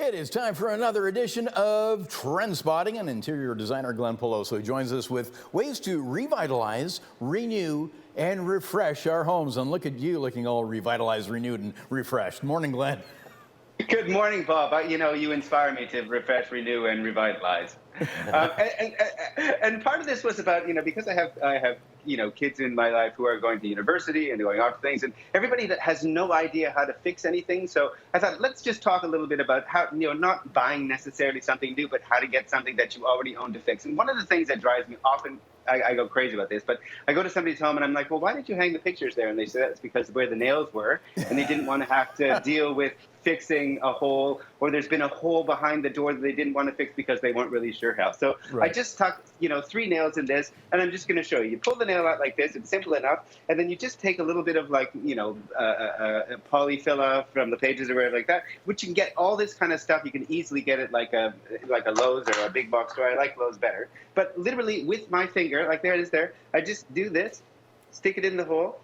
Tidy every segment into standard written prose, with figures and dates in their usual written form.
It is time for another edition of Trendspotting, and interior designer Glen Peloso joins us with ways to revitalize, renew, and refresh our homes. And look at you looking all revitalized, renewed, and refreshed. Morning, Glen. Good morning, Bob. You inspire me to refresh, renew, and revitalize. And part of this was about, because I have kids in my life who are going to university and going off things, and everybody that has no idea how to fix anything. So I thought, let's just talk a little bit about how, not buying necessarily something new, but how to get something that you already own to fix. And one of the things that drives me often, I go crazy about this, but I go to somebody's home and I'm like, well, why did you hang the pictures there? And they say that's because of where the nails were, and they didn't want to have to deal with fixing a hole, or there's been a hole behind the door that they didn't want to fix because they weren't really sure how. So right. I just tucked, 3 nails in this, and I'm just going to show you. You pull the nail out like this, it's simple enough, and then you just take a little bit of polyfilla from the pages or whatever like that, which you can get all this kind of stuff. You can easily get it like a Lowe's or a big box store. I like Lowe's better. But literally with my finger, like there it is there, I just do this, stick it in the hole,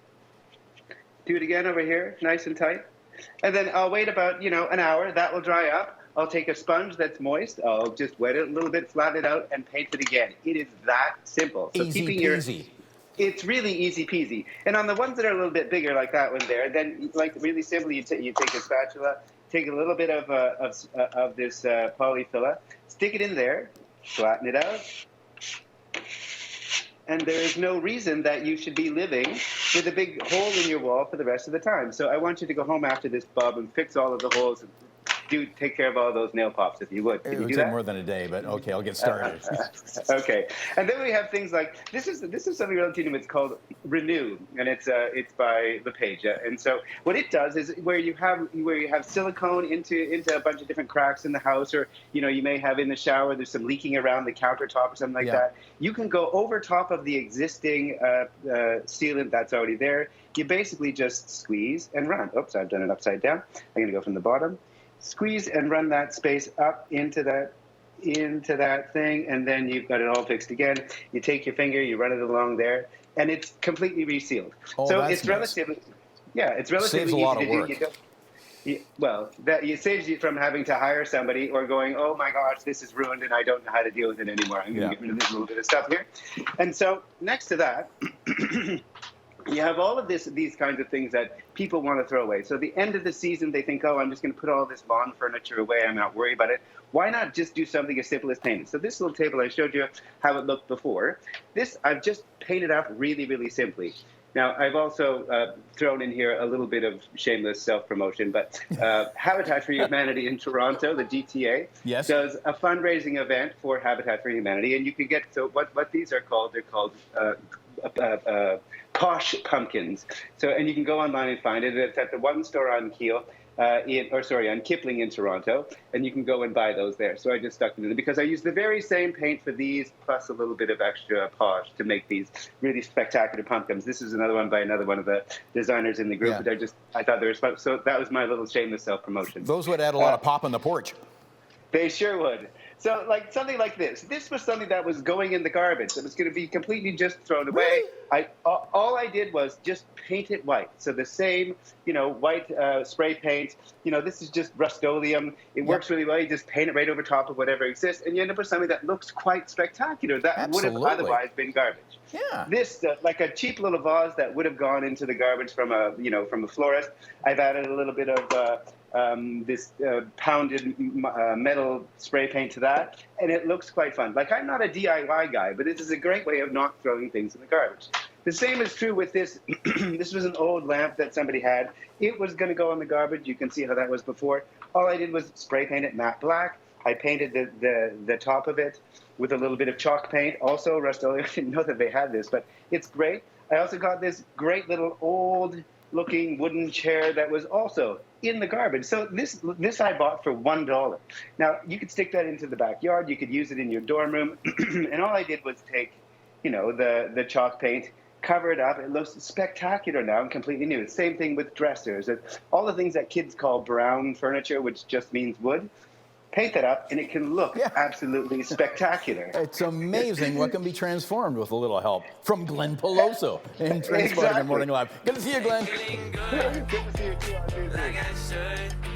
do it again over here, nice and tight. And then I'll wait about, an hour. That will dry up. I'll take a sponge that's moist. I'll just wet it a little bit, flatten it out, and paint it again. It is that simple. So easy peasy. It's really easy peasy. And on the ones that are a little bit bigger, like that one there, then really simply, you take a spatula, take a little bit of this polyfilla, stick it in there, flatten it out. And there is no reason that you should be living with a big hole in your wall for the rest of the time. So I want you to go home after this, Bob, and fix all of the holes. Take care of all those nail pops if you would. Can you do that? More than a day, but okay, I'll get started. Okay, and then we have things like this is something relatively new. It's called Renew, and it's by LePage. And so what it does is where you have silicone into a bunch of different cracks in the house, or you may have in the shower there's some leaking around the countertop or something like that. You can go over top of the existing sealant that's already there. You basically just squeeze and run. Oops, I've done it upside down. I'm going to go from the bottom. Squeeze and run that space up into that thing, and then you've got it all fixed again. You take your finger, you run it along there, and it's completely resealed. Oh, so that's it's relatively, it's relatively easy to do. It saves you from having to hire somebody or going, oh my gosh, this is ruined and I don't know how to deal with it anymore. I'm going to get rid of this little bit of stuff here. And so next to that, you have all of these kinds of things that people want to throw away. So at the end of the season, they think, oh, I'm just going to put all this lawn furniture away. I'm not worried about it. Why not just do something as simple as paint? So this little table, I showed you how it looked before. This, I've just painted up really, really simply. Now, I've also thrown in here a little bit of shameless self-promotion, but Habitat for Humanity in Toronto, the GTA, does a fundraising event for Habitat for Humanity. And you can get, so what these are called, they're called posh pumpkins. So, and you can go online and find it. It's at the one store on on Kipling in Toronto, and you can go and buy those there. So I just stuck them in because I used the very same paint for these, plus a little bit of extra polish to make these really spectacular pumpkins. This is another one by another one of the designers in the group. But I thought they were fun. So that was my little shameless self-promotion. Those would add a lot of pop on the porch. They sure would. So like something like this. This was something that was going in the garbage. It was going to be completely just thrown away. Really? All I did was just paint it white. So the same, white spray paint. This is just Rust-Oleum. It works really well. You just paint it right over top of whatever exists, and you end up with something that looks quite spectacular. That would have otherwise been garbage. Yeah. This, like a cheap little vase that would have gone into the garbage from a florist. I've added a little bit of this pounded metal spray paint to that, and it looks quite fun. Like, I'm not a DIY guy, but this is a great way of not throwing things in the garbage. The same is true with this. This was an old lamp that somebody had. It was going to go in the garbage. You can see how that was before. All I did was spray paint it matte black. I painted the top of it with a little bit of chalk paint. Also, Rust-Oleum. I didn't know that they had this, but it's great. I also got this great little old-looking wooden chair that was also in the garbage. So this I bought for $1. Now, you could stick that into the backyard. You could use it in your dorm room. And all I did was take, the chalk paint, cover it up. It looks spectacular now and completely new. Same thing with dressers. All the things that kids call brown furniture, which just means wood. Paint that up, and it can look absolutely spectacular. It's amazing what can be transformed with a little help from Glen Peloso in Trendspotting and Morning Live. Good to see you, Glen. Good to see you too.